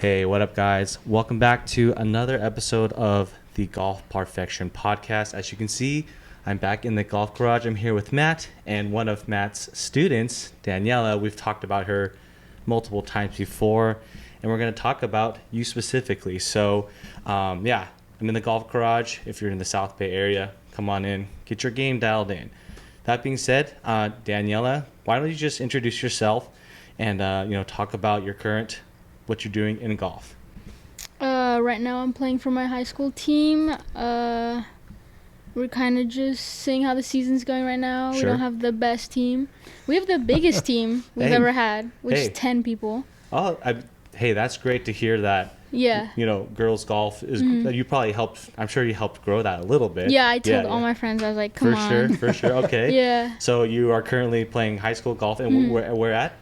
Hey, what up, guys? Welcome back to another episode of the Golf Parfection podcast. As you can see, I'm back in the golf garage. I'm here with Matt and one of Matt's students, Daniela. We've talked about her multiple times before, and we're going to talk about you specifically. So, I'm in the golf garage. If you're in the South Bay area, come on in, get your game dialed in. That being said, Daniela, why don't you just introduce yourself and talk about your what you're doing in golf. Right now I'm playing for my high school team. We're kind of just seeing how the season's going right now. Sure. We don't have the best team. We have the biggest team we've ever had, which is 10 people. Oh, hey, that's great to hear that. Yeah. Girls golf is. You probably helped. I'm sure you helped grow that a little bit. Yeah, I told all my friends. I was like, come on. For sure. Okay. Yeah. So you are currently playing high school golf, and where at?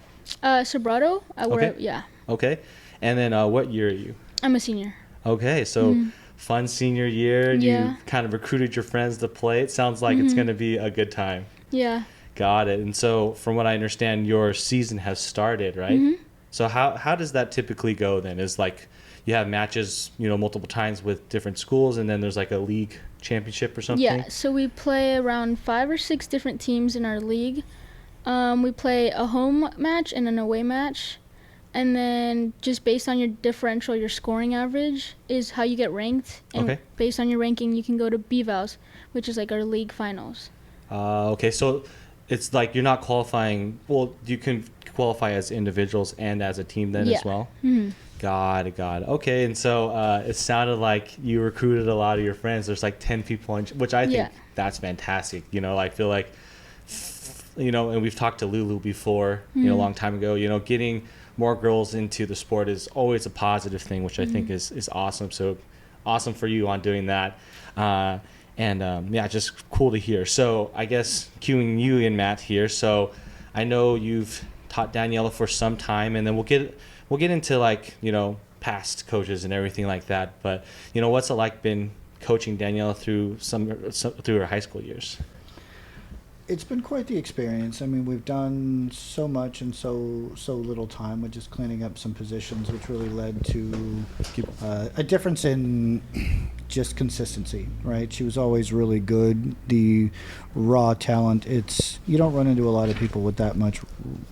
Sobrato. Okay. Yeah. Okay. And then what year are you? I'm a senior. Okay, so fun senior year. Yeah. You kind of recruited your friends to play. It sounds like it's going to be a good time. Yeah. Got it. And so from what I understand, your season has started, right? So how does that typically go then? Is like you have matches, multiple times with different schools, and then there's like a league championship or something? Yeah, so we play around 5 or 6 different teams in our league. We play a home match and an away match. And then just based on your differential, your scoring average is how you get ranked. And based on your ranking, you can go to B-Vals, which is like our league finals. Okay, so it's like you're not qualifying. Well, you can qualify as individuals and as a team then as well? Mm-hmm. Got it. Okay, and so it sounded like you recruited a lot of your friends. There's like 10 people, which I think that's fantastic. I feel like, and we've talked to Lulu before, a long time ago, getting more girls into the sport is always a positive thing, which I think is awesome. So awesome for you on doing that. Just cool to hear. So I guess cueing you in, Matt, here. So I know you've taught Daniela for some time, and then we'll get into like, past coaches and everything like that. But, what's it like been coaching Daniela through her high school years? It's been quite the experience. I mean, we've done so much in so little time with just cleaning up some positions, which really led to a difference in just consistency, right? She was always really good. The raw talent, you don't run into a lot of people with that much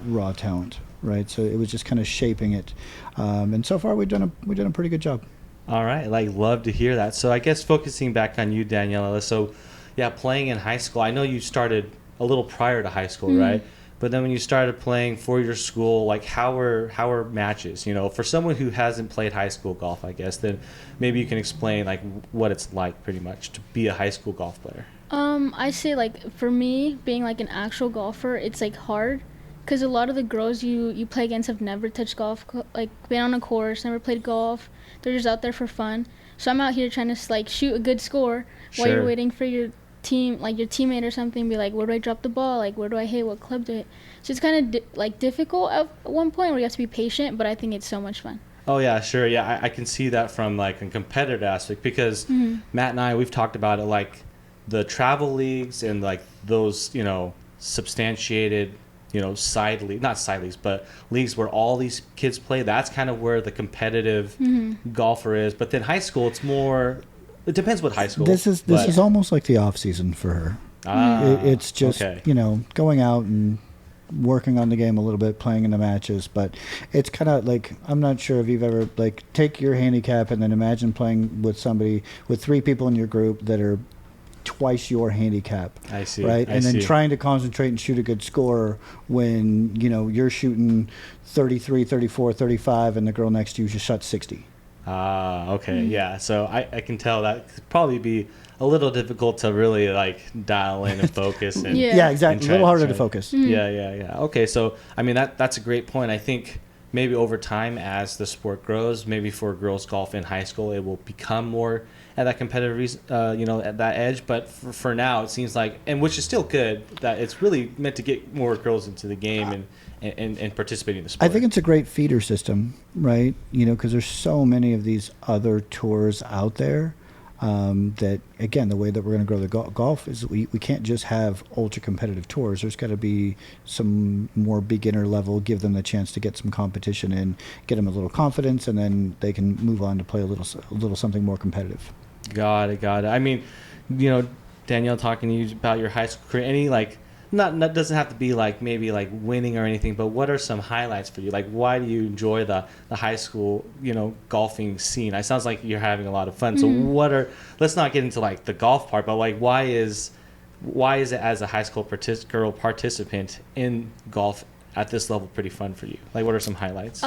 raw talent, right? So it was just kind of shaping it. And so far we've done a pretty good job. All right. Love to hear that. So I guess focusing back on you, Daniela. So playing in high school, I know you started a little prior to high school, right? But then when you started playing for your school, how were matches? For someone who hasn't played high school golf, I guess, then maybe you can explain what it's like pretty much to be a high school golf player. I say for me, being an actual golfer, it's hard because a lot of the girls you play against have never touched golf, been on a course, never played golf. They're just out there for fun. So I'm out here trying to shoot a good score while you're waiting for your team, your teammate or something, be where do I drop the ball, where do I hit, what club do I hit. So it's kind of difficult at one point where you have to be patient, but I think it's so much fun. Oh yeah, sure. Yeah, I can see that from a competitive aspect because Matt and I, we've talked about it, the travel leagues and those substantiated not side leagues, but leagues where all these kids play. That's kind of where the competitive golfer is. But then high school, it's more. It depends what high school. This is almost like the off season for her. It's just going out and working on the game a little bit, playing in the matches. But it's kind of I'm not sure if you've ever take your handicap and then imagine playing with 3 people in your group that are twice your handicap. I see. Right, and then trying to concentrate and shoot a good score when you're shooting 33, 34, 35, and the girl next to you just shot 60. Okay, yeah. So I can tell that could probably be a little difficult to really dial in and focus. And, yeah, exactly. A little harder to focus. Yeah. Okay, so I mean that's a great point. I think maybe over time as the sport grows, maybe for girls golf in high school, it will become more at that competitive, at that edge. But for now, it seems and which is still good, that it's really meant to get more girls into the game and participating in the sport. I think it's a great feeder system, right? Because there's so many of these other tours out there. that, again, the way that we're going to grow the golf is we can't just have ultra competitive tours. There's got to be some more beginner level, give them the chance to get some competition in, get them a little confidence, and then they can move on to play a little something more competitive. Got it. I mean, Danielle, talking to you about your high school career, any not doesn't have to be maybe winning or anything, but what are some highlights for you? Why do you enjoy the high school golfing scene? It sounds like you're having a lot of fun. Mm-hmm. So let's not get into the golf part, but why is it, as a high school girl participant in golf at this level, pretty fun for you? What are some highlights?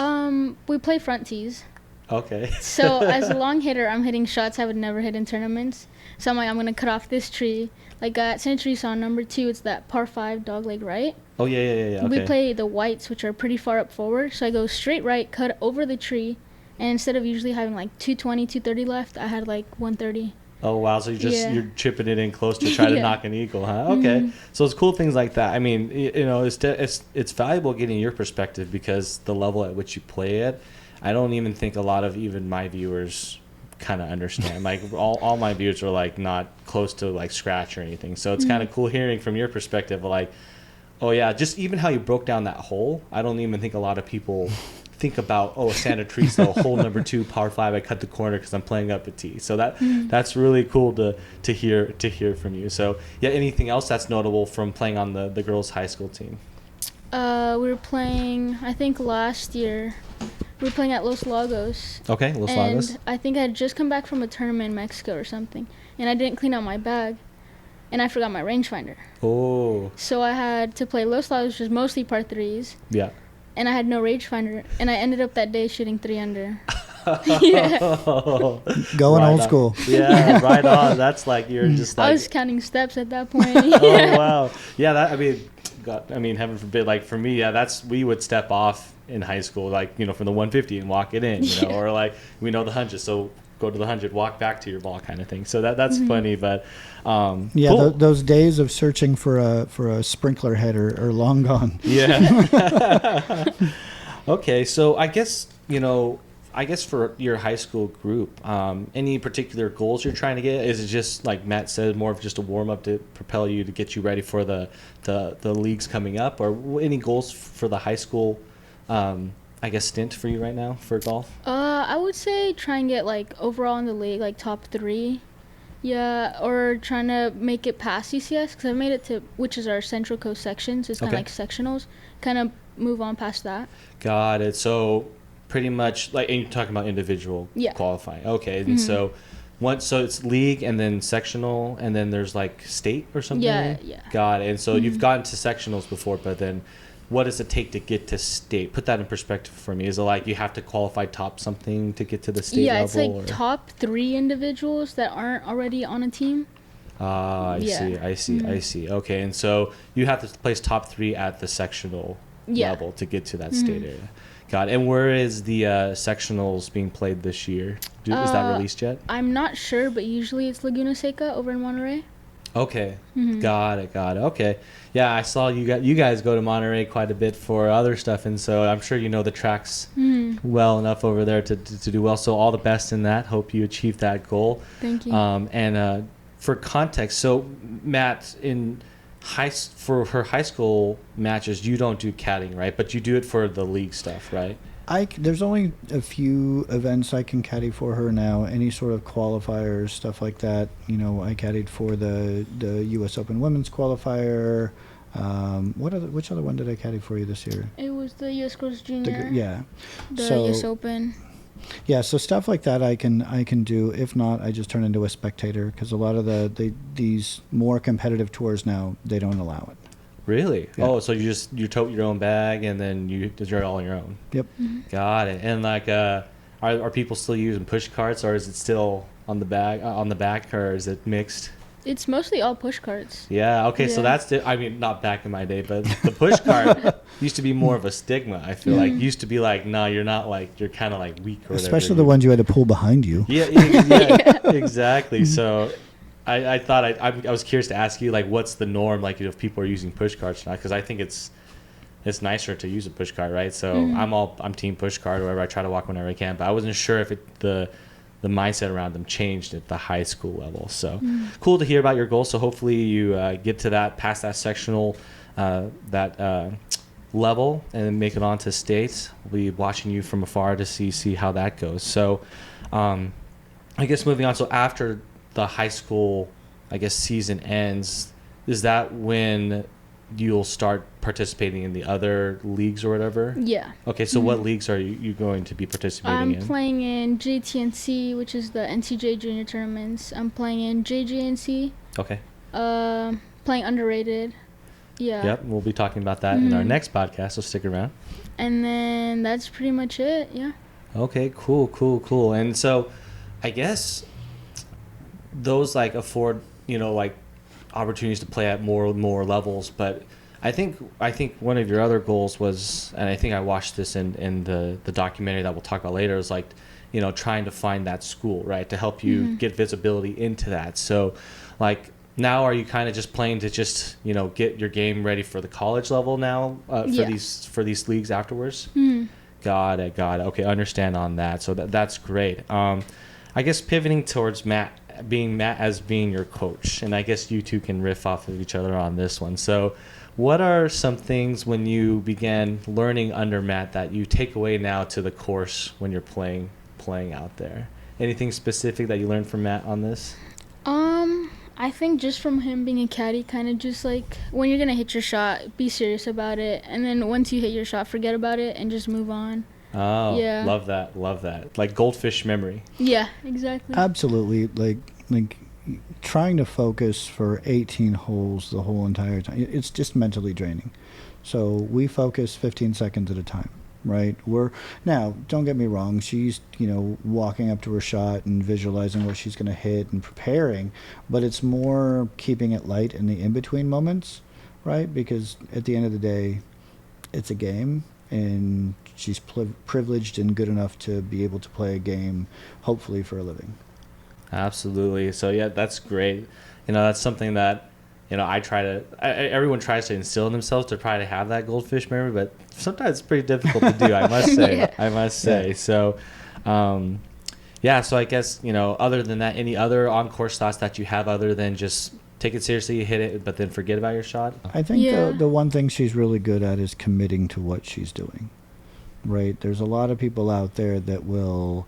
We play front tees. Okay. So as a long hitter, I'm hitting shots I would never hit in tournaments. So I'm going to cut off this tree. At Century Saw number 2, it's that par 5 dogleg right. Oh, yeah. Okay. We play the whites, which are pretty far up forward. So I go straight right, cut over the tree. And instead of usually having 220, 230 left, I had 130. Oh, wow. So you're chipping it in close to try to knock an eagle, huh? Okay. Mm-hmm. So it's cool things like that. I mean, it's valuable getting your perspective, because the level at which you play it, I don't even think a lot of even my viewers kind of understand. All my viewers are not close to scratch or anything. So it's kind of cool hearing from your perspective, oh yeah, just even how you broke down that hole. I don't even think a lot of people think about, Santa Teresa, hole number 2, par 5. I cut the corner because I'm playing up a tee. So that's really cool to hear from you. So yeah, anything else that's notable from playing on the girls' high school team? We were playing, I think last year, we were playing at Los Lagos. Okay, Los Lagos. And I think I had just come back from a tournament in Mexico or something. And I didn't clean out my bag. And I forgot my rangefinder. Oh. So I had to play Los Lagos, which is mostly par 3s. Yeah. And I had no rangefinder. And I ended up that day shooting 3 under. Yeah. Going old school. Yeah, right on. That's you're just I was counting steps at that point. Oh, wow. Yeah, heaven forbid, for me, we would step off in high school, from the 150 and walk it in, or we know the 100, so go to the 100, walk back to your ball kind of thing. So that's funny, but cool. Those days of searching for a sprinkler head are long gone. Yeah. Okay, so I guess for your high school group, any particular goals you're trying to get? Is it just, like Matt said, more of just a warm-up to propel you to get you ready for the leagues coming up? Or any goals for the high school, stint for you right now for golf? I would say try and get, overall in the league, top 3. Yeah, or trying to make it past CCS, because I made it to, which is our Central Coast section, so it's kind of sectionals. Kind of move on past that. Got it. So pretty much and you're talking about individual qualifying. Okay. And so it's league and then sectional, and then there's state or something? Yeah. Got it. And so you've gotten to sectionals before, but then what does it take to get to state? Put that in perspective for me. Is it you have to qualify top something to get to the state level? Yeah, it's top 3 individuals that aren't already on a team. I see. Okay. And so you have to place top 3 at the sectional level to get to that state area. Got it. And where is the sectionals being played this year? Is that released yet? I'm not sure, but usually it's Laguna Seca over in Monterey. Okay. Got it. Okay. Yeah, I saw you guys go to Monterey quite a bit for other stuff, and so I'm sure you know the tracks well enough over there to do well. So all the best in that. Hope you achieve that goal. Thank you. And for context, so Matt, for her high school matches, you don't do caddying, right? But you do it for the league stuff, right? There's only a few events I can caddy for her now. Any sort of qualifiers, stuff like that. I caddied for the U.S. Open Women's Qualifier. Which other one did I caddy for you this year? It was the U.S. Girls Junior. The So, U.S. Open. Yeah, so stuff like that I can do. If not, I just turn into a spectator, because a lot of these more competitive tours now, they don't allow it. Really? Yeah. Oh, so you tote your own bag and then you're all on your own. Yep. Got it. And are people still using push carts, or is it still on the back, or is it mixed? It's mostly all push carts. Yeah. Okay. Yeah. So that's not back in my day, but the push cart used to be more of a stigma. I feel used to be no, you're not you're kind of weak or whatever. Especially the ones you had to pull behind you. Yeah. Exactly. So. I thought I was curious to ask you what's the norm if people are using push carts now, because I think it's nicer to use a push cart, right? So I'm team push cart or whatever. I try to walk whenever I can, but I wasn't sure if the the mindset around them changed at the high school level. So cool to hear about your goals. So hopefully you get to that, past that sectional, level, and make it on to states. We'll be watching you from afar to see how that goes. So I guess moving on. So after the high school, I guess, season ends, is that when you'll start participating in the other leagues or whatever? Yeah. Okay, so what leagues are you going to be participating in? I'm playing in JTNC, which is the NCJ junior tournaments. I'm playing in JGNC. Okay. Playing underrated. Yeah. Yep, we'll be talking about that in our next podcast, so stick around. And then that's pretty much it, yeah. Okay, cool. And so I guess those like afford, like opportunities to play at more levels, but I think one of your other goals was, and I think I watched this in the documentary that we'll talk about later, is like, trying to find that school, right, to help you get visibility into that. So like, now are you kind of just playing to just get your game ready for the college level now, for these leagues afterwards? Got it. Okay, understand on that. So that's great. I guess pivoting towards Matt as being your coach, and I guess you two can riff off of each other on this one. So what are some things when you began learning under Matt that you take away now to the course when you're playing out there? Anything specific that you learned from Matt on this? I think just from him being a caddy, kind of just like when you're gonna hit your shot, be serious about it, and then once you hit your shot, forget about it and just move on. Oh, yeah. Love that. Like goldfish memory. Yeah, exactly. Absolutely. Like trying to focus for 18 holes the whole entire time, it's just mentally draining. So we focus 15 seconds at a time, right? Now, don't get me wrong, she's walking up to her shot and visualizing what she's going to hit and preparing, but it's more keeping it light in the in-between moments, right? Because at the end of the day, it's a game, and she's privileged and good enough to be able to play a game, hopefully for a living. Absolutely. So yeah, that's great. That's something that everyone tries to instill in themselves to try to have that goldfish memory, but sometimes it's pretty difficult to do, I must say. Yeah. I must say. Yeah. So so I guess other than that, any other on-course thoughts that you have other than just take it seriously, you hit it, but then forget about your shot? I think the one thing she's really good at is committing to what she's doing, right? There's a lot of people out there that will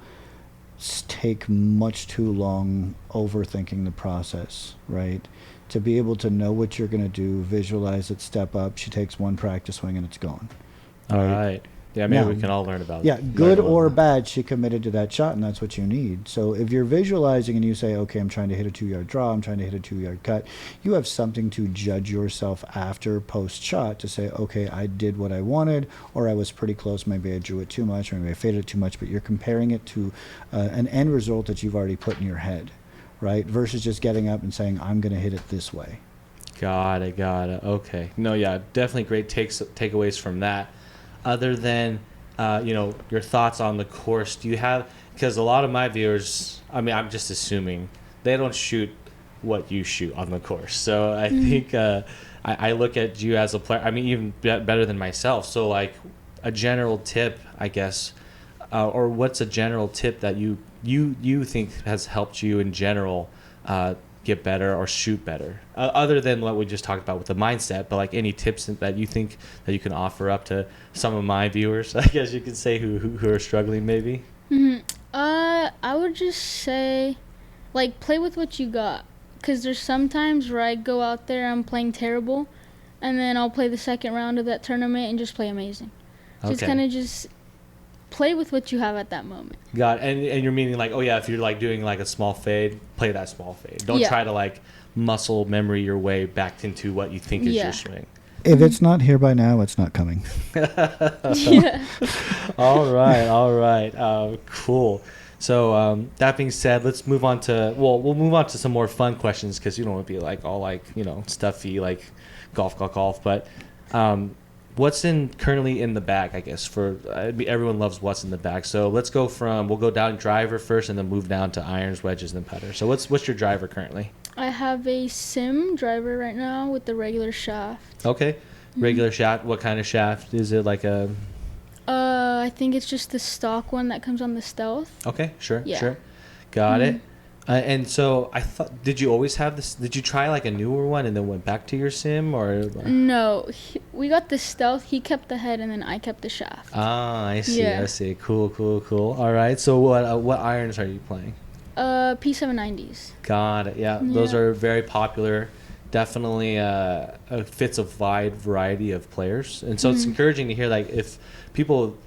take much too long overthinking the process, right? To be able to know what you're going to do, visualize it, step up, she takes one practice swing and it's gone. All right. Yeah, maybe we can all learn about it. Yeah, good or bad, she committed to that shot, and that's what you need. So if you're visualizing and you say, okay, I'm trying to hit a 2-yard draw, I'm trying to hit a 2-yard cut, you have something to judge yourself after post-shot to say, okay, I did what I wanted, or I was pretty close, maybe I drew it too much, or maybe I faded it too much, but you're comparing it to an end result that you've already put in your head, right? Versus just getting up and saying, I'm going to hit it this way. Got it. Okay. No, yeah, definitely great takeaways from that. Other than, your thoughts on the course, do you have, because a lot of my viewers, I'm just assuming, they don't shoot what you shoot on the course. So I think I look at you as a player, even better than myself. So like a general tip, I guess, or what's a general tip that you think has helped you in general get better or shoot better, other than what we just talked about with the mindset, but like any tips that you think that you can offer up to some of my viewers, I guess you could say, who are struggling maybe? I would just say, like, play with what you got, because there's sometimes where I go out there, I'm playing terrible, and then I'll play the second round of that tournament and just play amazing. So it's kind of just play with what you have at that moment. Got it. And you're meaning like, if you're like doing like a small fade, play that small fade. Don't try to like muscle memory your way back into what you think is your swing. If it's not here by now, it's not coming. Yeah. All right. Cool. So that being said, let's move on to, we'll move on to some more fun questions, because you don't want to be like all like, stuffy, like golf. But what's currently in the bag, I guess, for everyone loves what's in the bag. So we'll go down driver first and then move down to irons, wedges, and putter. So what's your driver currently? I have a sim driver right now with the regular shaft. Okay. Regular shaft. What kind of shaft? Is it like a... I think it's just the stock one that comes on the Stealth. Okay, sure. Got it. And so I thought, did you always have this? Did you try like a newer one and then went back to your sim, or? No, we got the stealth. He kept the head, and then I kept the shaft. Ah, I see. Yeah. I see. Cool, cool, cool. All right. So what irons are you playing? P790s. Got it. Yeah, those Yeah. are very popular. Definitely fits a wide variety of players, and so it's encouraging to hear like if people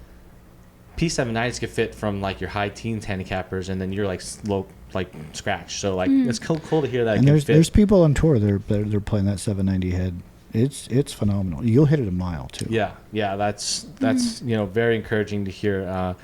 P790s can fit from like your high teens handicappers, and then you're like low like scratch. So like it's cool to hear that. And it can there's fit. people on tour they're playing that 790 head. It's phenomenal. You'll hit it a mile too. Yeah, that's very encouraging to hear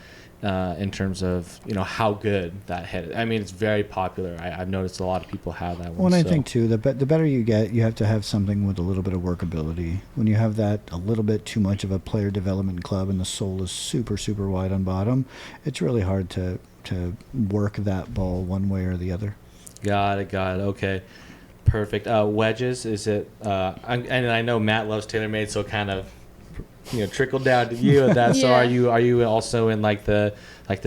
in terms of how good that head is. I mean, it's very popular. I've noticed a lot of people have that one. Well, and I think too the better you get, you have to have something with a little bit of workability. When you have that a little bit too much of a player development club and the sole is super super wide on bottom, it's really hard to work that ball one way or the other. Got it. Okay. Perfect. Wedges, is it? And I know Matt loves TaylorMade, so kind of, trickled down to you at that. So Yeah. are you also in like the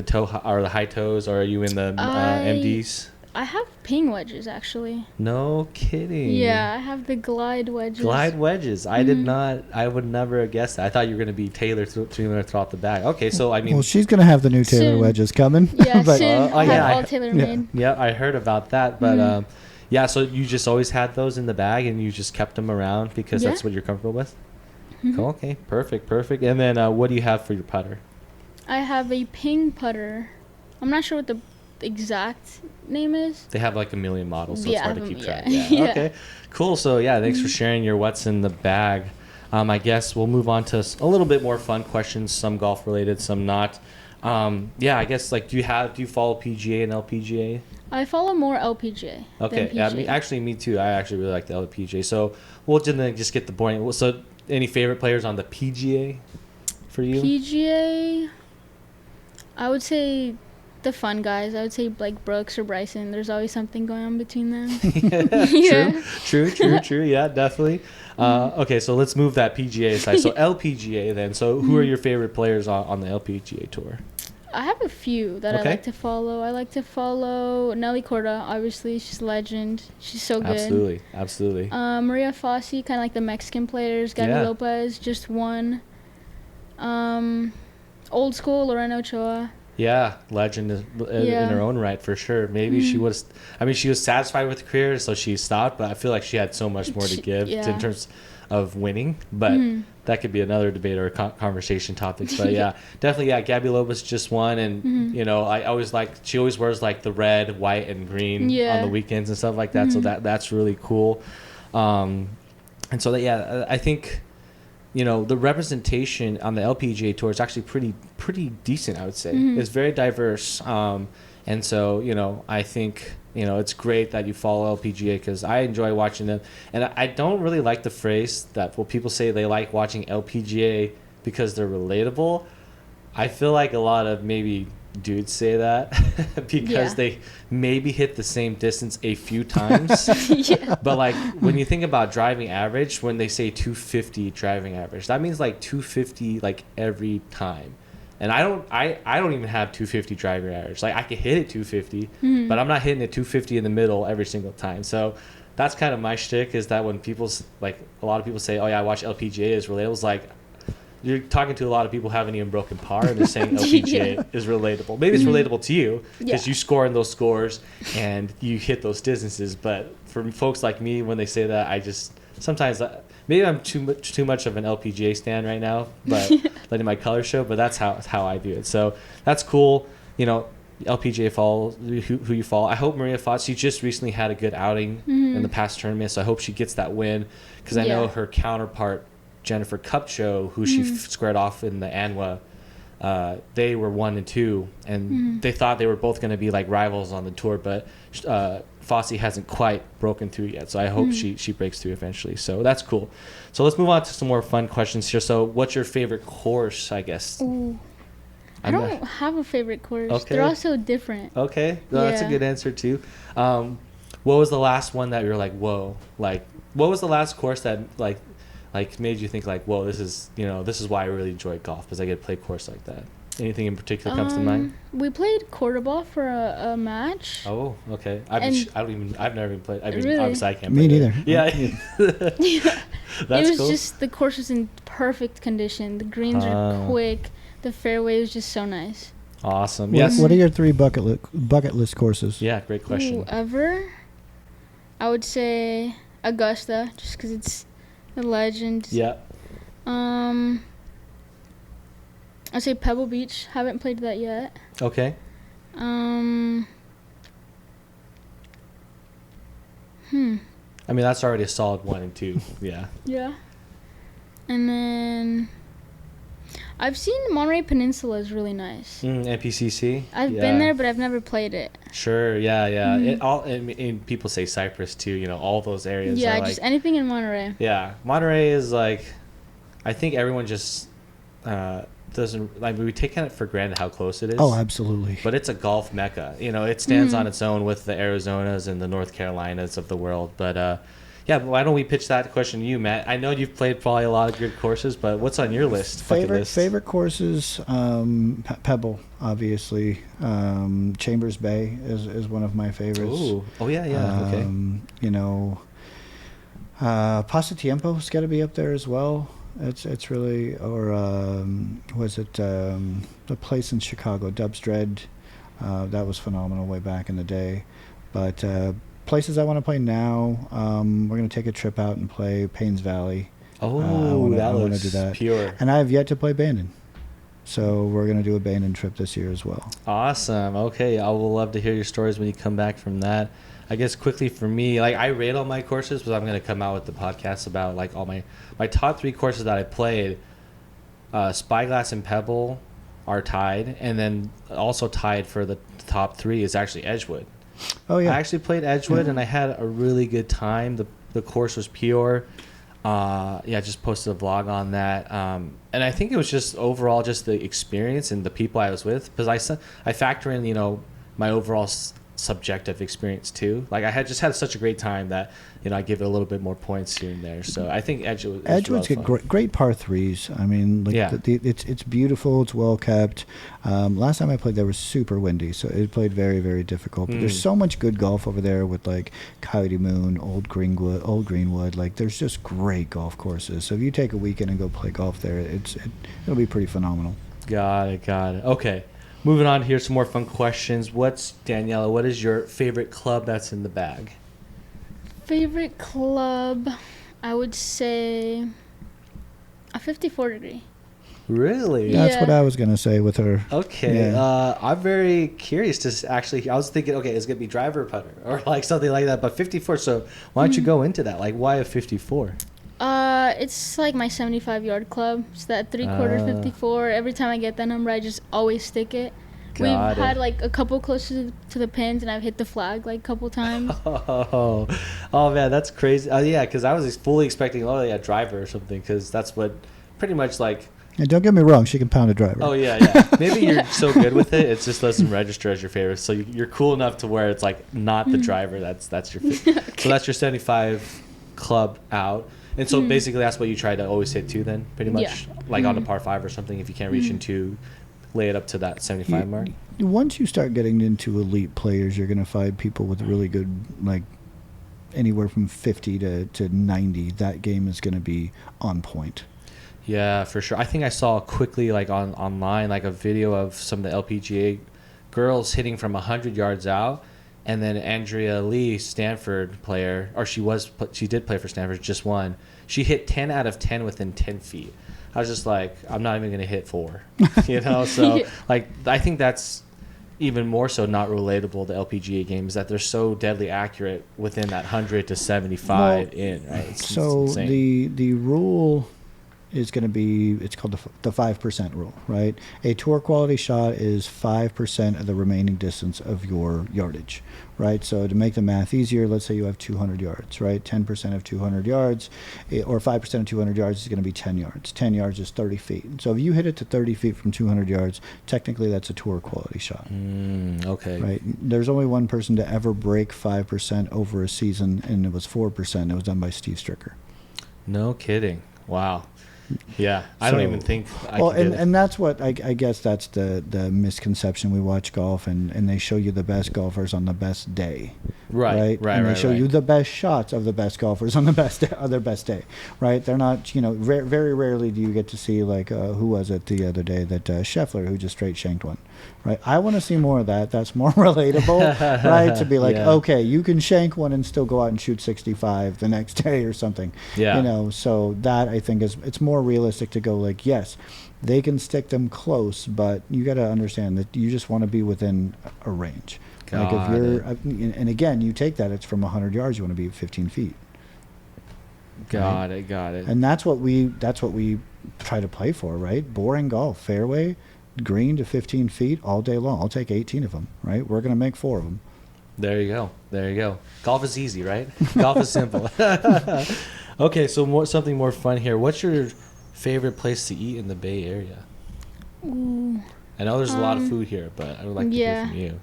toe or the high toes, or are you in the MDs? I have ping wedges actually. No kidding. Yeah, I have the glide wedges. Glide wedges. I did not. I would never have guessed that. I thought you were going to be Taylor throughout the bag. Okay, so I mean. Well, she's gonna have the new Taylor Soon. wedges coming. Yeah, but soon. I yeah, have all TaylorMade. Yeah, I heard about that, but yeah. So you just always had those in the bag, and you just kept them around because Yeah. that's what you're comfortable with. Cool. Okay. Perfect. And then what do you have for your putter? I have a ping putter. I'm not sure what the exact name is. They have like a million models, so Yeah, it's hard to I keep have track. 'em, Yeah. yeah. Okay. Cool. So yeah, thanks for sharing your what's in the bag. I guess we'll move on to a little bit more fun questions. Some golf related, some not. Yeah. I guess like do you follow PGA and LPGA? I follow more LPGA. Okay. Than Yeah. PGA. Me too. I actually really like the LPGA. So we'll just get the point. So any favorite players on the PGA for you? PGA, I would say the fun guys. I would say like Brooks or Bryson. There's always something going on between them. Yeah. True. Yeah, definitely. Okay, so let's move that PGA aside. So LPGA then. So who are your favorite players on the LPGA tour? I have a few that Okay. I like to follow. I like to follow Nelly Corda. Obviously, she's a legend. She's so good. Absolutely. Maria Fossey, kind of like the Mexican players. Gabby Yeah. Lopez just won. Old school Lorena Ochoa. Yeah, legend in Yeah. her own right for sure. Maybe she was. I mean, she was satisfied with her career, so she stopped. But I feel like she had so much more to give Yeah. in terms of winning. But that could be another debate or a conversation topic. But yeah, definitely. Yeah, Gabby Lopez just won, and I always she always wears like the red, white, and green on Yeah. the weekends and stuff like that. So that's really cool. And so I think. The representation on the LPGA tour is actually pretty decent, I would say. It's very diverse. And so, I think, it's great that you follow LPGA because I enjoy watching them. And I don't really like the phrase that people say they like watching LPGA because they're relatable. I feel like a lot of maybe dudes say that because they maybe hit the same distance a few times. Yeah. But like when you think about driving average, when they say 250 driving average, that means like 250 like every time. And I don't even have 250 driving average. Like I can hit it 250, but I'm not hitting it 250 in the middle every single time. So that's kind of my shtick is that when a lot of people say, oh yeah, I watch LPGA is relatable. It's like you're talking to a lot of people who haven't even broken par and they're saying LPGA is relatable. Maybe it's relatable to you because you score in those scores and you hit those distances. But for folks like me, when they say that, I just sometimes maybe I'm too much of an LPGA stan right now, but letting my colors show. But that's how I do it. So that's cool. LPGA follow who you follow. I hope Maria Fossey just recently had a good outing in the past tournament, so I hope she gets that win because I know her counterpart Jennifer Kupcho, who she squared off in the ANWA, they were 1 and 2, and they thought they were both going to be like rivals on the tour, but Fossey hasn't quite broken through yet, so I hope she breaks through eventually. So that's cool. So let's move on to some more fun questions here. So what's your favorite course, I guess? Ooh. I don't have a favorite course. Okay. They're all so different. Okay, that's a good answer too. What was the last one that you were like, whoa? Like, what was the last course that like made you think like, whoa, this is why I really enjoy golf because I get to play a course like that? Anything in particular comes to mind? We played quarterball for a match. Oh, okay. I've never even played. I mean, Really? obviously I can't. Me play neither. Yeah. Yeah. That's It was cool. just the course was in perfect condition. The greens are quick. The fairway was just so nice. Awesome. What, Yes. what are your 3 bucket list courses? Yeah. Great question. Ooh, ever? I would say Augusta, just because it's a legend. Yeah. I'd say Pebble Beach. Haven't played that yet. Okay. I mean, that's already a solid 1 and 2. Yeah. Yeah. And then I've seen Monterey Peninsula is really nice. NPCC. I've Yeah. been there, but I've never played it. Sure. Yeah. Yeah. Mhm. And people say Cyprus too. You know, all those areas. Yeah, are just like, anything in Monterey. yeah. Monterey is like, I think everyone just doesn't like. We take it for granted how close it is. Oh, absolutely. But it's a golf mecca. You know, it stands Mhm. on its own with the Arizonas and the North Carolinas of the world. But yeah, why don't we pitch that question to you, Matt? I know you've played probably a lot of good courses, but what's on your list? Bucket list? Favorite courses, Pebble, obviously. Chambers Bay is one of my favorites. Ooh. Oh yeah, yeah. Okay. You know, Pasatiempo's got to be up there as well. It's really, or was it the place in Chicago, Dubs Dread? That was phenomenal way back in the day. But places I want to play now, we're going to take a trip out and play Paynes Valley. Oh, I wanna looks do that. pure. And I have yet to play Bandon. So we're going to do a Bandon trip this year as well. Awesome. Okay, I will love to hear your stories when you come back from that. I guess quickly for me, like I rate all my courses, but I'm going to come out with the podcast about like all my top 3 courses that I played. Spyglass and Pebble are tied, and then also tied for the top 3 is actually Edgewood. Oh, yeah. I actually played Edgewood, and I had a really good time. The course was pure. Yeah, I just posted a vlog on that. And I think it was just overall just the experience and the people I was with, because I factor in, you know, my overall subjective experience too. Like I had such a great time that, you know, I give it a little bit more points here and there. So I think Edgewood's got great par 3s. I mean, like Yeah. it's beautiful. It's well kept. Last time I played there was super windy, so it played very, very difficult. But there's so much good golf over there with like Coyote Moon, Old Greenwood. Like there's just great golf courses. So if you take a weekend and go play golf there, it'll be pretty phenomenal. Got it. Okay. Moving on here, some more fun questions. Daniela, what is your favorite club that's in the bag? Favorite club, I would say a 54 degree. Really? Yeah. That's what I was gonna say with her. Okay. Yeah. I'm very curious to actually. I was thinking, okay, it's gonna be driver or putter or like something like that. But 54. So why don't you go into that? Like, why a 54? It's like my 75-yard club. It's that 3/4 54. Every time I get that number, I just always stick it. We've had like a couple closer to the pins, and I've hit the flag like a couple times. Oh man, that's crazy. Yeah, because I was fully expecting, driver or something, because that's what pretty much like. And don't get me wrong, she can pound a driver. Oh yeah. Maybe you're so good with it, it just doesn't register as your favorite. So you're cool enough to where it's like not the driver. That's your favorite. Okay. So that's your 75 club out. And so basically that's what you try to always hit 2 then, pretty much? Yeah. Like on a par 5 or something, if you can't reach in 2, lay it up to that 75 mark? Once you start getting into elite players, you're going to find people with really good, like, anywhere from 50 to 90. That game is going to be on point. Yeah, for sure. I think I saw quickly, like online, like a video of some of the LPGA girls hitting from 100 yards out. And then Andrea Lee, Stanford player, or she did play for Stanford, just won. She hit 10 out of 10 within 10 feet. I was just like, I'm not even going to hit 4, you know? So, like, I think that's even more so not relatable to LPGA games, that they're so deadly accurate within that 100 to 75 right? It's insane. The rule is going to be, it's called the 5% rule, right? A tour quality shot is 5% of the remaining distance of your yardage, right? So to make the math easier, let's say you have 200 yards, right? 10% of 200 yards, or 5% of 200 yards is going to be 10 yards. 10 yards is 30 feet. So if you hit it to 30 feet from 200 yards, technically that's a tour quality shot. Okay. Right? There's only one person to ever break 5% over a season, and it was 4%. It was done by Steve Stricker. No kidding. Wow. Yeah, I don't So- even think I Well, could get it. and that's what I guess that's the misconception. We watch golf and they show you the best golfers on the best day, Right. And they show right. you the best shots of the best golfers on the best day, on their best day, right? They're not, very rarely do you get to see like who was it the other day that Scheffler who just straight shanked one, right? I want to see more of that. That's more relatable, right? To be like, Yeah. okay, you can shank one and still go out and shoot 65 the next day or something. Yeah. So that I think it's more realistic to go like, yes, they can stick them close, but you got to understand that you just want to be within a range. Like if Got you're, it. and again, you take that, it's from 100 yards, you want to be at 15 feet. Got it. And that's what we try to play for, right? Boring golf, fairway, green to 15 feet all day long. I'll take 18 of them, right? We're going to make 4 of them. There you go. Golf is easy, right? Golf is simple. Okay, so something more fun here. What's your favorite place to eat in the Bay Area? Ooh. I know there's a lot of food here, but I would like to hear from you.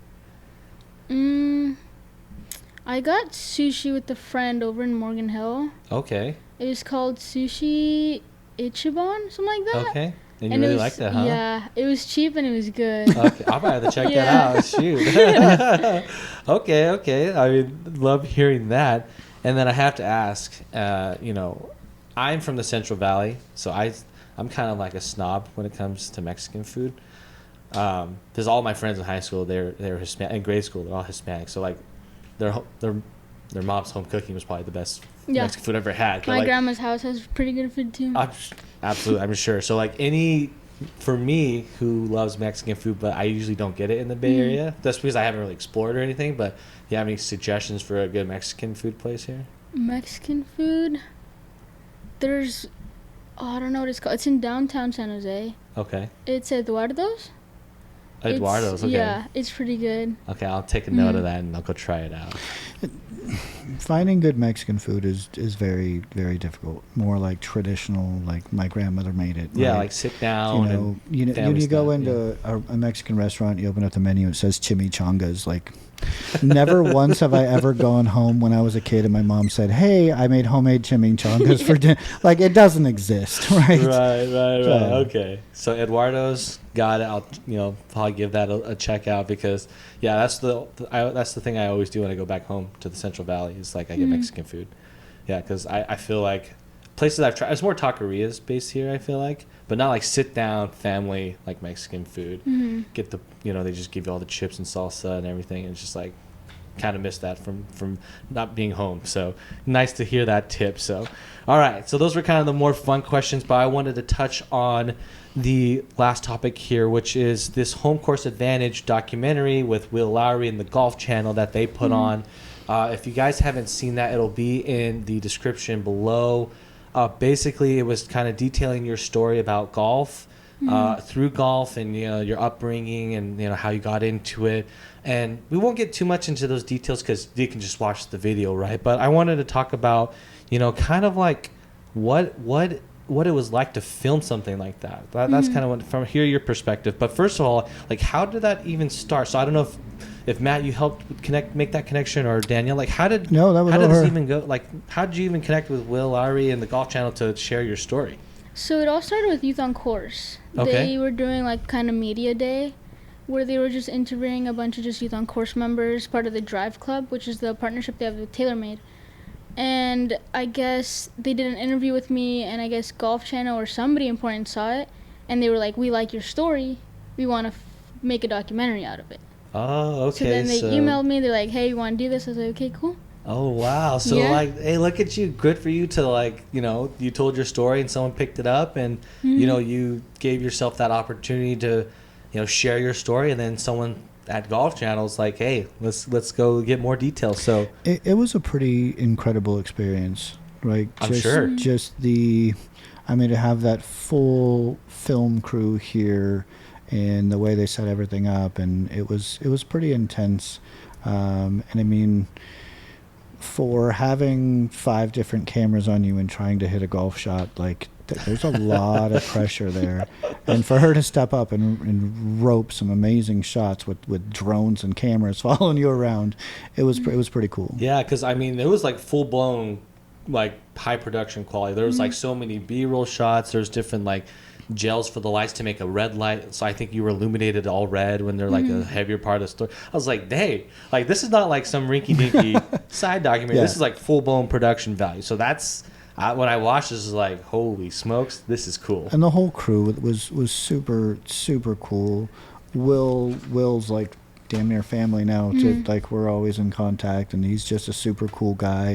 I got sushi with a friend over in Morgan Hill. Okay. It was called Sushi Ichiban, something like that. Okay. And you And it really was, like that, huh? Yeah, it was cheap and it was good. Okay, I'll probably have to check Yeah. that out. Shoot. Okay. I mean, love hearing that. And then I have to ask, I'm from the Central Valley, so I'm kind of like a snob when it comes to Mexican food. Because all my friends in high school, they're Hispanic. In grade school, they're all Hispanic. So like, their mom's home cooking was probably the best Yeah. Mexican food I ever had. But, My like, grandma's house has pretty good food too. Absolutely, I'm sure. So like for me who loves Mexican food, but I usually don't get it in the Bay Area. That's because I haven't really explored or anything. But do you have any suggestions for a good Mexican food place here? Mexican food? There's, I don't know what it's called. It's in downtown San Jose. Okay. It's Eduardo's. Eduardo's. Okay. Yeah, it's pretty good. Okay, I'll take a note of that and I'll go try it out. Finding good Mexican food is very, very difficult. More like traditional, like my grandmother made it. Yeah, right? like sit down and you go stuff, into a Mexican restaurant, you open up the menu, it says chimichangas. Like, never once have I ever gone home when I was a kid and my mom said, "Hey, I made homemade chimichangas for dinner." Like, it doesn't exist, right? Right. So- Okay. So Eduardo's got it. I'll probably give that a check out because that's the thing I always do when I go back home to the Central Valley is like I get Mexican food. Yeah, because I feel like places I've tried, it's more taquerias based here. I feel like, but not like sit down family like Mexican food. Get the they just give you all the chips and salsa and everything. And it's just like kind of miss that from not being home. So nice to hear that tip. So all right, so those were kind of the more fun questions, but I wanted to touch on the last topic here, which is this Home Course Advantage documentary with Will Lowry and the Golf Channel that they put on. If you guys haven't seen that, it'll be in the description below. Basically, it was kind of detailing your story about golf, through golf, and your upbringing, and how you got into it. And we won't get too much into those details because you can just watch the video, right? But I wanted to talk about, kind of like what it was like to film something like that. That's kind of what, from your perspective. But first of all, like, how did that even start? So I don't know if Matt, you helped make that connection, or Danielle, like how did this even go? Like, how did you even connect with Will Lowry and the Golf Channel to share your story? So it all started with Youth on Course. Okay. They were doing like kind of media day where they were just interviewing a bunch of just Youth on Course members, part of the Drive Club, which is the partnership they have with TaylorMade. And I guess they did an interview with me, and I guess Golf Channel or somebody important saw it, and they were like, "We like your story. We want to make a documentary out of it." Oh, okay. So then they emailed me. They're like, "Hey, you want to do this?" I was like, "Okay, cool." Oh, wow. So, like, hey, look at you. Good for you to, like, you told your story and someone picked it up and, you gave yourself that opportunity to, share your story, and then someone at Golf Channel's like, hey, let's go get more details. So it was a pretty incredible experience, right? I'm sure. Just to have that full film crew here and the way they set everything up, and it was pretty intense. And I mean, for having 5 different cameras on you and trying to hit a golf shot, like there's a lot of pressure there. And for her to step up and rope some amazing shots with drones and cameras following you around, it was pretty cool. Yeah, because I mean, it was like full blown like high production quality. There was like so many B-roll shots. There's different like gels for the lights to make a red light. So I think you were illuminated all red when they're like a heavier part of the story. I was like, dang, like this is not like some rinky-dinky side documentary. Yeah. This is like full-blown production value. So that's when I watched this, is like, holy smokes, this is cool. And the whole crew was super super cool. Will's like damn near family now. Like we're always in contact, and he's just a super cool guy,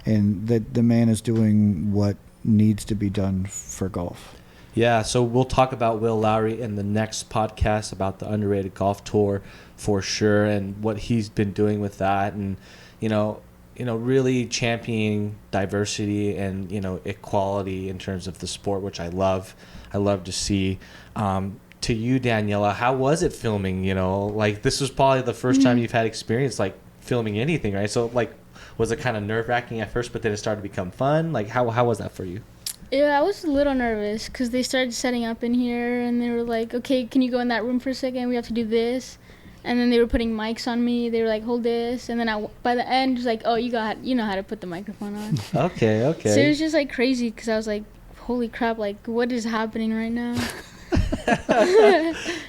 and the man is doing what needs to be done for golf. Yeah, so we'll talk about Will Lowry in the next podcast about the underrated golf tour for sure, and what he's been doing with that, and really championing diversity and equality in terms of the sport, which I love to see. To you, Daniela, how was it filming? Like this was probably the first time you've had experience like filming anything, right? So like, was it kind of nerve-wracking at first, but then it started to become fun? Like how was that for you? Yeah, I was a little nervous because they started setting up in here, and they were like, okay, can you go in that room for a second? We have to do this. And then they were putting mics on me. They were like, hold this. And then by the end, it was like, oh, you know how to put the microphone on. Okay. So it was just like crazy because I was like, holy crap, like what is happening right now?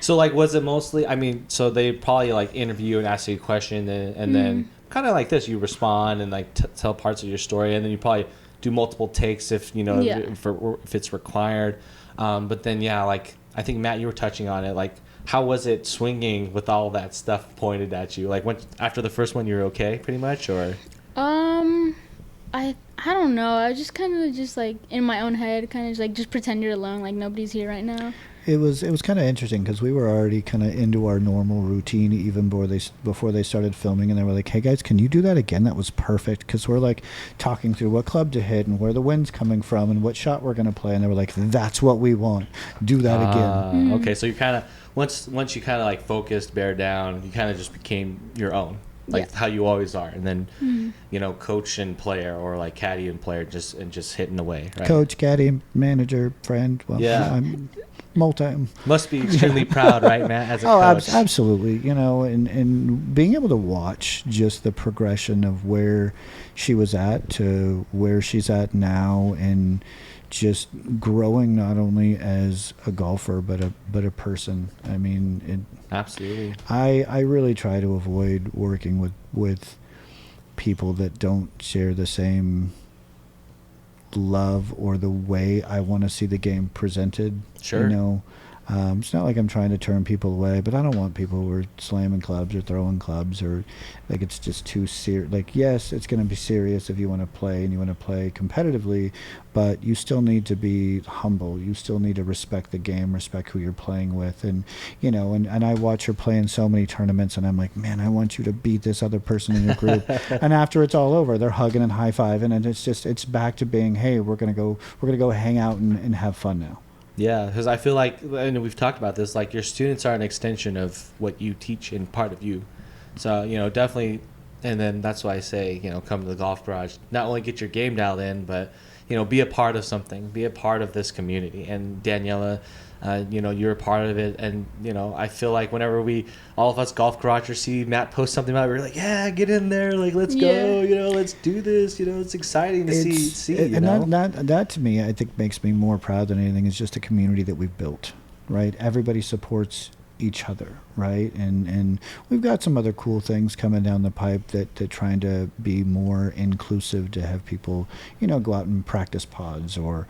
So like, was it mostly, so they probably like interview you and ask you a question, and then kind of like this, you respond and like tell parts of your story, and then you probably do multiple takes if if it's required. But then like I think Matt, you were touching on it, like how was it swinging with all that stuff pointed at you? Like after the first one, you were okay pretty much, or? I don't know. I was just kind of just like in my own head, kind of just pretend you're alone, like nobody's here right now. It was kind of interesting because we were already kind of into our normal routine even before they started filming, and they were like, hey guys, can you do that again? That was perfect, because we're like talking through what club to hit and where the wind's coming from and what shot we're going to play, and they were like, that's what we want, do that again. Okay, so you kind of once you kind of like focused, bear down, you kind of just became your own, like how you always are, and then coach and player, or like caddy and player, just hitting away, right? Coach, caddy, manager, friend. Well, yeah, I'm multi. Must be extremely proud, right, Matt, as a coach? Absolutely. And being able to watch just the progression of where she was at to where she's at now, and just growing not only as a golfer but a person. Absolutely. I really try to avoid working with people that don't share the same love or the way I want to see the game presented. Sure. It's not like I'm trying to turn people away, but I don't want people who are slamming clubs or throwing clubs, or like it's just too serious. Like, yes, it's going to be serious if you want to play and you want to play competitively, but you still need to be humble. You still need to respect the game, respect who you're playing with. And, and I watch her play in so many tournaments, and I'm like, man, I want you to beat this other person in your group. And after it's all over, they're hugging and high-fiving, and it's back to being, hey, we're going to go hang out and have fun now. Yeah, because I feel like, and we've talked about this, like your students are an extension of what you teach and part of you. So, definitely, and then that's why I say, come to the Golf Garage. Not only get your game dialed in, but, be a part of something. Be a part of this community. And Daniela, you're a part of it. And, I feel like whenever all of us Golf Garagers see Matt post something about it, we're like, yeah, get in there. Like, let's go. Let's do this. It's exciting to see. And that to me, I think makes me more proud than anything, is just a community that we've built, right? Everybody supports each other, right? And we've got some other cool things coming down the pipe that trying to be more inclusive, to have people, go out and practice pods or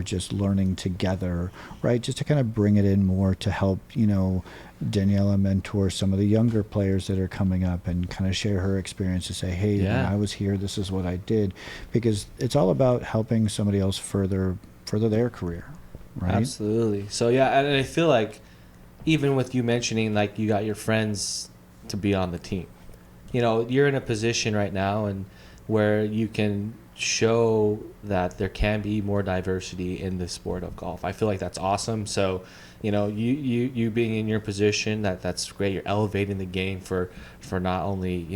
just learning together, right? Just to kind of bring it in more to help, Daniela mentor some of the younger players that are coming up and kind of share her experience to say, hey, when I was here, this is what I did, because it's all about helping somebody else further their career, right? Absolutely. So, yeah, and I feel like even with you mentioning, like, you got your friends to be on the team, you're in a position right now and where you can show that there can be more diversity in the sport of golf. I feel like that's awesome. So, you being in your position, that's great. You're elevating the game for not only,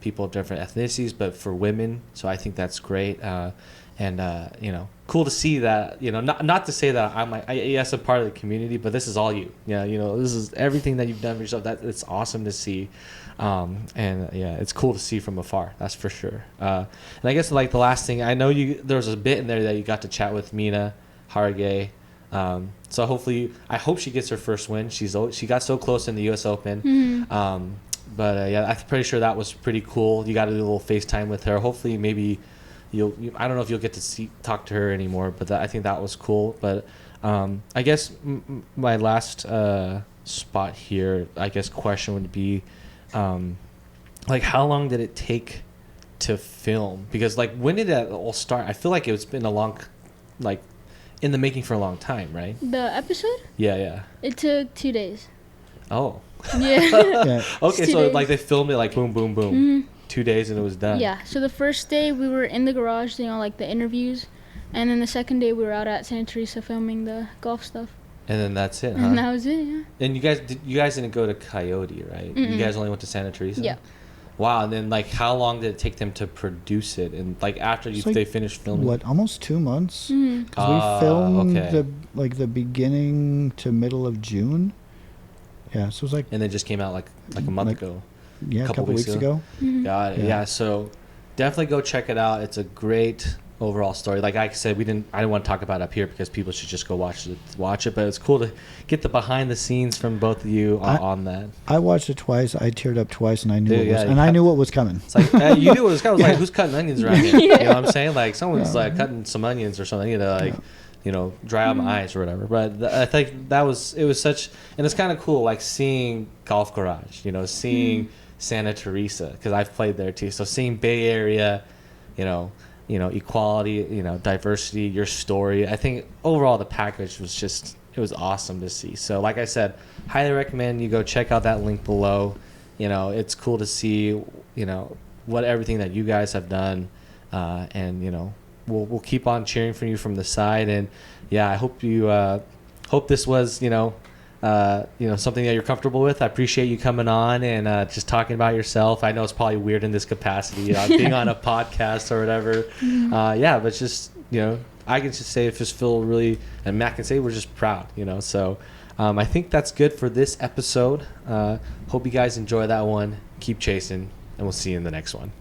people of different ethnicities, but for women. So I think that's great. Cool to see that, not to say that I'm like, yes, I'm part of the community, but this is all you. Yeah, this is everything that you've done for yourself. That it's awesome to see. It's cool to see from afar. That's for sure. And I guess like the last thing, I know there was a bit in there that you got to chat with Mina Hargay. So hopefully, I hope she gets her first win. She got so close in the U.S. Open. Mm-hmm. I'm pretty sure that was pretty cool. You got to do a little FaceTime with her. Hopefully, maybe I don't know if you'll get to talk to her anymore, but I think that was cool. But I guess my last spot here, I guess question would be, like, how long did it take to film? Because like, when did that all start? I feel like it's been in the making for a long time, right? The episode? Yeah. It took 2 days. Oh. Yeah. Yeah. Okay, 2 so days. like they filmed it like boom, boom, boom. Mm-hmm. 2 days and it was done. Yeah. So the first day we were in the garage doing all like the interviews, and then the second day we were out at Santa Teresa filming the golf stuff. And then that's it, huh? And that was it. Yeah. And you guys didn't go to Coyote, right? Mm-mm. You guys only went to Santa Teresa? Yeah. Wow, and then like how long did it take them to produce it? And like after they finished filming? What, almost 2 months? Mm-hmm. Because we filmed okay. the beginning to middle of June. Yeah, so it was like, And then just came out like a month ago. yeah, a couple weeks ago. Mm-hmm. Got it. Yeah. So definitely go check it out. It's a great overall story. Like I said, I didn't want to talk about it up here because people should just go watch it. But it's cool to get the behind the scenes from both of you on that. I watched it twice. I teared up twice, and I knew I knew what was coming. It's like you knew what was coming. I was like, who's cutting onions around here? Yeah. You know what I'm saying? Like someone's like cutting some onions or something. Dry out my eyes or whatever. But I think it was such, and it's kind of cool, like seeing Golf Garage. Seeing Santa Teresa, because I've played there too. So seeing Bay Area, equality, diversity, your story. I think overall the package was it was awesome to see. So like I said, highly recommend you go check out that link below. It's cool to see, what everything that you guys have done. And, we'll keep on cheering for you from the side. And yeah, I hope hope this was, something that you're comfortable with. I appreciate you coming on and just talking about yourself. I know it's probably weird in this capacity, being on a podcast or whatever. But just, I can just say, just feel really, and Matt can say, we're just proud, So I think that's good for this episode. Hope you guys enjoy that one. Keep chasing, and we'll see you in the next one.